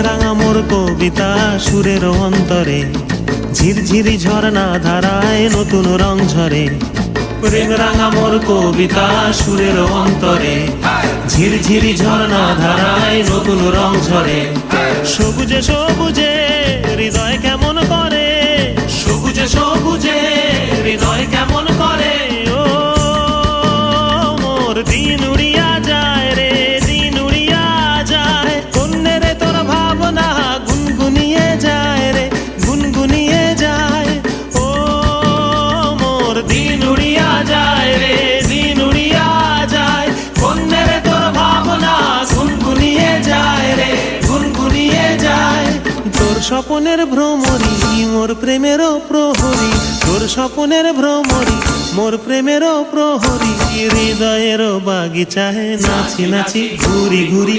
রাঙা মোর কবিতা সুরের অন্তরে, ঝিরঝিরি ঝর্ণা ধারায় নতুন রং ঝরে। প্রেম রাঙা মোর কবিতা সুরের অন্তরে, ঝিরঝিরি ঝর্ণা ধারায় নতুন রং ঝরে। সবুজে সবুজে হৃদয় কেমন করে, সবুজে সবুজে হৃদয় কেমন করে। ও মোর দিন উড়িয়া যায় রে, দিন উড়িয়া যায়। কন্যে রে তোর ভাবনা গুনগুনিয়ে যায় রে, গুনগুনিয়ে যায়। ও মোর দিন উড়িয়া যায় রে, দিন উড়িয়া যায়। কন্যে রে তোর ভাবনা গুনগুনিয়ে যায় রে, গুনগুনিয়ে যায়। তোর স্বপনের ভ্রমরি মোর প্রেমেরও প্রহরী, তোর স্বপনের ভ্রমরি মোর প্রেমেরও প্রহরী। হৃদয়ের বাগিচায় নাচি নাচি ঘুরি ঘুরি।